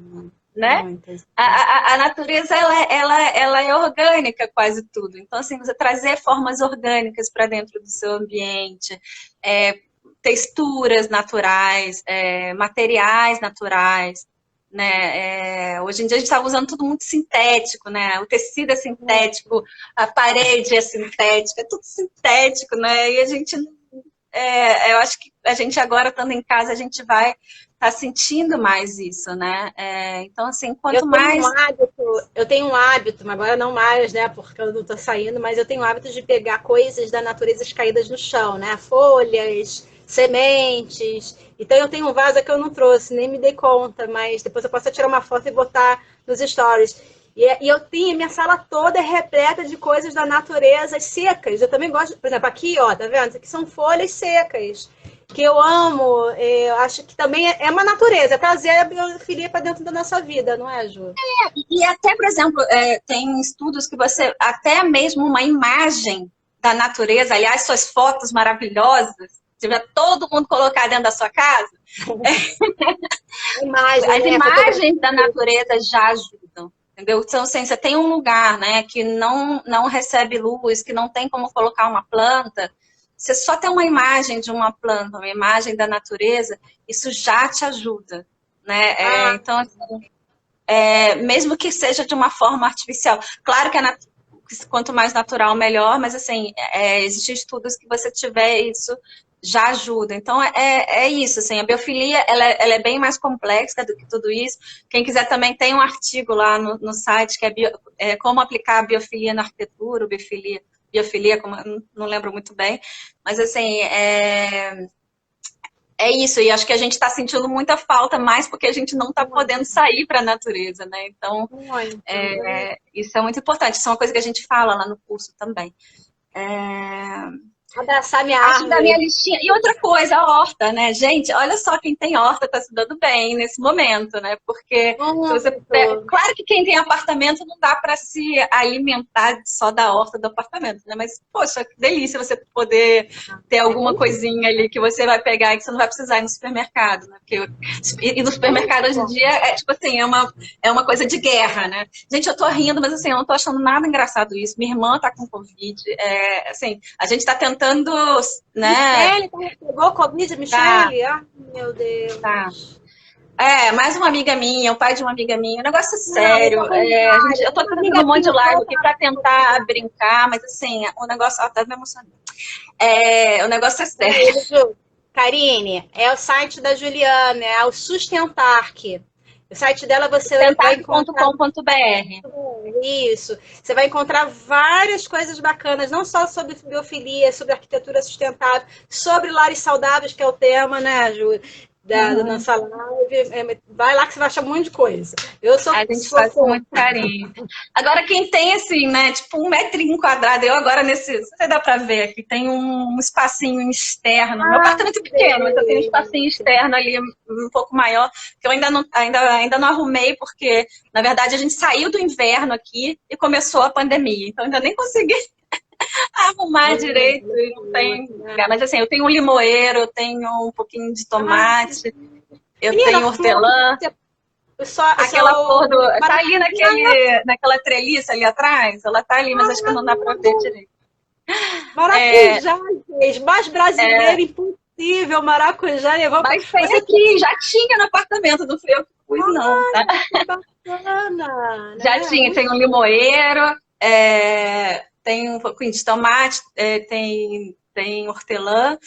né? A natureza, ela é orgânica quase tudo. Então, assim, você trazer formas orgânicas para dentro do seu ambiente, texturas naturais, materiais naturais, né? Hoje em dia a gente está usando tudo muito sintético, né? O tecido é sintético, a parede é sintética, é tudo sintético, né? E a gente... eu acho que a gente agora, estando em casa, a gente vai estar sentindo mais isso, né? Então, assim, quanto mais... Eu tenho um hábito, mas agora não mais, né? Porque eu não estou saindo, mas eu tenho o hábito de pegar coisas da natureza caídas no chão, né? Folhas, sementes. Então, eu tenho um vaso que eu não trouxe, nem me dei conta, mas depois eu posso tirar uma foto e botar nos stories. E eu tenho, minha sala toda é repleta de coisas da natureza secas. Eu também gosto, por exemplo, aqui, ó, tá vendo? Isso aqui são folhas secas, que eu amo. Eu acho que também é uma natureza, é trazer a biofilia para dentro da nossa vida, não é, Ju? E até, por exemplo, tem estudos que você, até mesmo uma imagem da natureza, aliás, suas fotos maravilhosas, tiver todo mundo colocar dentro da sua casa, as imagens da natureza já ajudam. Entendeu? Então, assim, você tem um lugar, né, que não recebe luz, que não tem como colocar uma planta, você só tem uma imagem de uma planta, uma imagem da natureza, isso já te ajuda, né? Então, assim, mesmo que seja de uma forma artificial. Claro que quanto mais natural, melhor, mas, assim, existem estudos que você tiver isso já ajuda. Então, isso, assim, a biofilia, ela é bem mais complexa do que tudo isso. Quem quiser também tem um artigo lá no site, que é como aplicar a biofilia na arquitetura, biofilia, como eu não lembro muito bem, mas, assim, isso, e acho que a gente está sentindo muita falta, mais porque a gente não está podendo sair para a natureza, né? Então, isso é muito importante, isso é uma coisa que a gente fala lá no curso também. Abraçar minha Acho da minha árvore. listinha. E outra coisa, a horta, né? Gente, olha só, quem tem horta está se dando bem nesse momento, né? Porque se você puder. Muito. Claro que quem tem apartamento não dá para se alimentar só da horta do apartamento, né? Mas, poxa, que delícia você poder ter alguma coisinha ali que você vai pegar e que você não vai precisar ir no supermercado, né? Porque ir no supermercado hoje em dia é tipo assim, é uma coisa de guerra, né? Gente, eu tô rindo, mas assim, eu não tô achando nada engraçado isso. Minha irmã tá com Covid. Assim, a gente tá tentando, né? Michele, pegou Covid, Tá, Michele? Ai, meu tá. Deus. Mais uma amiga minha, o pai de uma amiga minha, o negócio é Não, sério. vamos Eu tô uma fazendo amiga um monte de minha live aqui volta. pra tentar brincar, mas assim, o negócio, tá me emocionando. O negócio é sério. Peraí, Ju. Karine, é o site da Juliana, é o Sustentark. O site dela você vai encontrar Sustentar.com.br. isso. Você vai encontrar várias coisas bacanas, não só sobre biofilia, sobre arquitetura sustentável, sobre lares saudáveis, que é o tema, né, Ju, da Uhum. nossa live. Vai lá que você vai achar um monte de coisa. Eu A gente faz com muito carinho. Agora, quem tem, assim, né, tipo 1 metrinho quadrado, eu agora nesse, não sei se dá pra ver aqui, tem um espacinho externo. Meu Ah, apartamento é pequeno, mas eu tenho um espacinho gente. externo ali, um pouco maior, que eu ainda não arrumei, porque, na verdade, a gente saiu do inverno aqui e começou a pandemia. Então, ainda nem consegui arrumar direito e não tem lugar. Mas, assim, eu tenho um limoeiro, eu tenho um pouquinho de tomate, eu Menina, tenho flor, hortelã. eu Aquela sou flor do. Tá ali maracujá, naquela treliça ali atrás? Ela tá ali, mas acho que não dá pra ver direito. É, maracujá, gente, mais brasileiro impossível, maracujá. mas tem Você aqui, já tinha no apartamento, não fui eu que pus, não, tá? que bacana, Já né? tinha, Muito tem um limoeiro, tem um pouquinho de tomate, tem hortelã.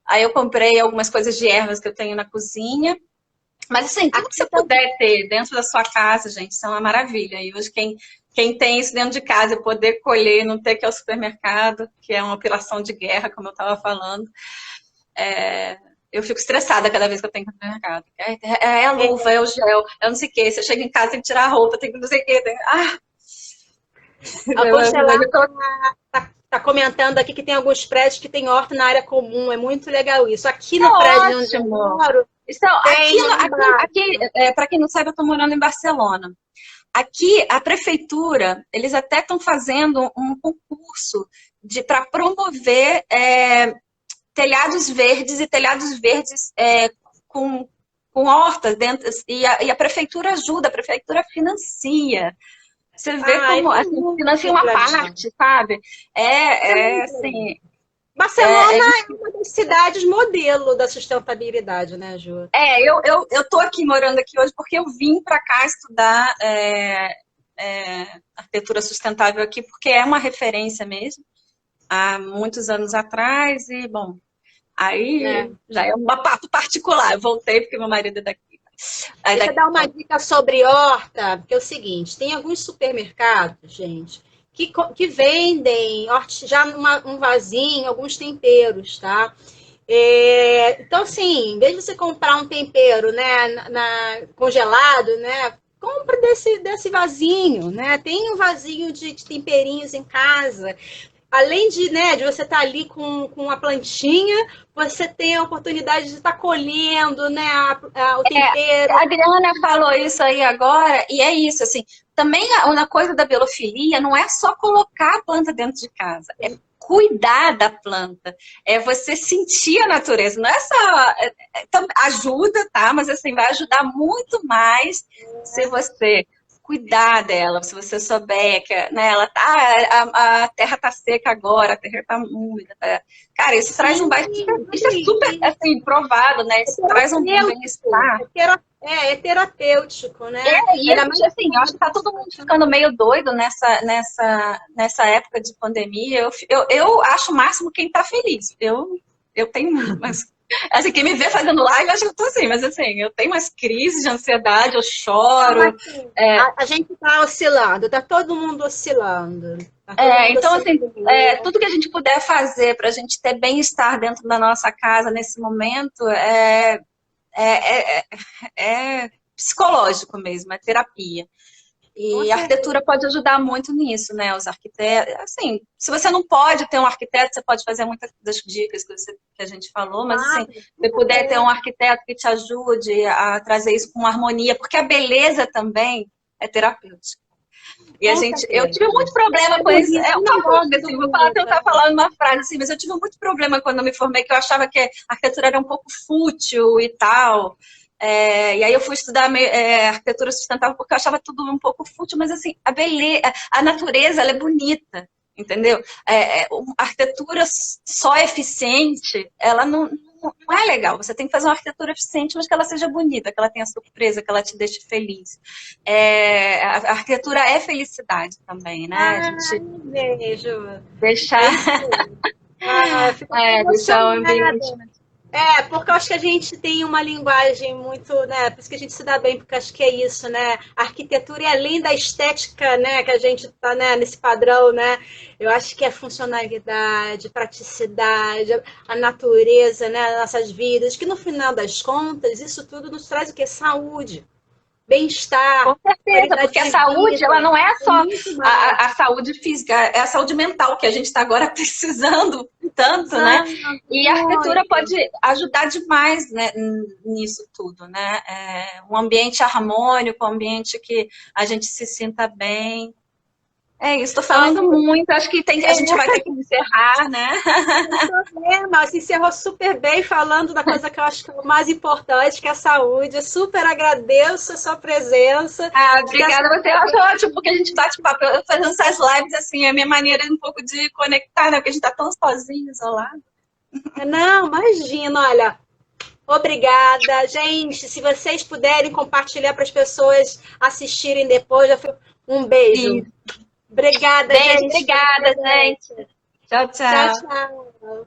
Aí eu comprei algumas coisas de ervas que eu tenho na cozinha. Mas assim, tudo que aqui você puder ter dentro da sua casa, gente, isso é uma maravilha. E hoje quem tem isso dentro de casa e poder colher, não ter que ir ao supermercado, que é uma operação de guerra, como eu estava falando, eu fico estressada cada vez que eu tenho que ir ao supermercado. É a luva, é o gel, é não sei o quê. Você chega em casa, tem que tirar a roupa, tem que não sei o quê. a Constelar Eu tô, tá comentando aqui que tem alguns prédios que tem horta na área comum, é muito legal isso. Aqui é no prédio onde eu ótimo. moro, Então, tem lá aqui embaixo. para quem não sabe, eu estou morando em Barcelona. Aqui, a prefeitura, eles até estão fazendo um concurso para promover telhados verdes e telhados verdes com hortas dentro, e a prefeitura ajuda, a prefeitura financia. Você vê Ah, como isso é assim, financia muito uma legal. parte, sabe? Isso é É muito legal. assim, Barcelona eles é uma das cidades modelo da sustentabilidade, né, Ju? eu tô aqui morando aqui hoje porque eu vim para cá estudar arquitetura sustentável aqui, porque é uma referência mesmo, há muitos anos atrás, e bom, É. aí já é um papo particular. Eu voltei porque meu marido é daqui. Aí Deixa eu daqui dar uma dica sobre horta, porque é o seguinte, tem alguns supermercados, gente, que vendem já um vasinho, alguns temperos, tá? Então, assim, em vez de você comprar um tempero, né, congelado, né, compra desse vasinho, né? Tem um vasinho de temperinhos em casa. Além de, né, de você estar ali com uma plantinha, você tem a oportunidade de estar colhendo, né, o A tempero. Adriana falou isso aí agora, e é isso, assim, também uma coisa da biofilia não é só colocar a planta dentro de casa, é cuidar da planta, é você sentir a natureza, não é só, ajuda, tá, mas assim, vai ajudar muito mais se você cuidar dela, se você souber que, né, ela tá, a terra tá seca agora, a terra tá úmida, cara, isso traz um Sim, baixo, isso é super, assim, provado, né, isso traz um terapêutico, bem-estar. é terapêutico, né? E a Ainda mais gente, assim, eu acho que tá todo mundo ficando meio doido nessa época de pandemia. Eu acho o máximo quem tá feliz. Eu tenho umas. Assim, quem me vê fazendo live acha que eu tô assim, mas assim, eu tenho umas crises de ansiedade, eu não, choro. assim, a gente está oscilando, está todo mundo oscilando. Tá todo mundo Então, assim, oscilando. tudo que a gente puder fazer para a gente ter bem-estar dentro da nossa casa nesse momento é psicológico mesmo, é terapia. E a arquitetura pode ajudar muito nisso, né? Os arquitetos, assim, se você não pode ter um arquiteto, você pode fazer muitas das dicas que a gente falou, mas assim, se puder ter um arquiteto que te ajude a trazer isso com harmonia, porque a beleza também é terapêutica. E eu tive muito problema com isso. É uma voga, assim, vou tentar falar uma frase assim, mas eu tive muito problema quando eu me formei, que eu achava que a arquitetura era um pouco fútil e tal. E aí eu fui estudar arquitetura sustentável porque eu achava tudo um pouco fútil, mas assim, a beleza, a natureza, ela é bonita, entendeu? A arquitetura só eficiente, ela não é legal. Você tem que fazer uma arquitetura eficiente, mas que ela seja bonita, que ela tenha surpresa, que ela te deixe feliz. A arquitetura é felicidade também, né? A gente beijo. Deixar deixar o ambiente. Porque eu acho que a gente tem uma linguagem muito, né? Por isso que a gente se dá bem, porque acho que é isso, né? A arquitetura é além da estética, né? Que a gente tá, né, nesse padrão, né? Eu acho que é funcionalidade, praticidade, a natureza, né? Nossas vidas, que no final das contas, isso tudo nos traz o quê? Saúde. Bem-estar. Com certeza, porque a saúde, ela não é só a saúde física, é a saúde mental que a gente está agora precisando tanto, né? E a arquitetura pode ajudar demais, né, nisso tudo, né? Um ambiente harmônico, um ambiente que a gente se sinta bem. É isso, estou falando muito, acho que a gente vai ter que encerrar, né? Mas se encerrou super bem falando da coisa que eu acho que é o mais importante, que é a saúde. Eu super agradeço a sua presença. Obrigada, você acha ótimo, porque a gente bate papo. Eu fazendo essas lives, assim, é a minha maneira um pouco de conectar, né? Porque a gente está tão sozinho, isolado. Não, imagina, olha. Obrigada. Gente, se vocês puderem compartilhar para as pessoas assistirem depois, um beijo. Sim. Obrigada, gente. Obrigada, gente. Tchau, tchau. Tchau, tchau.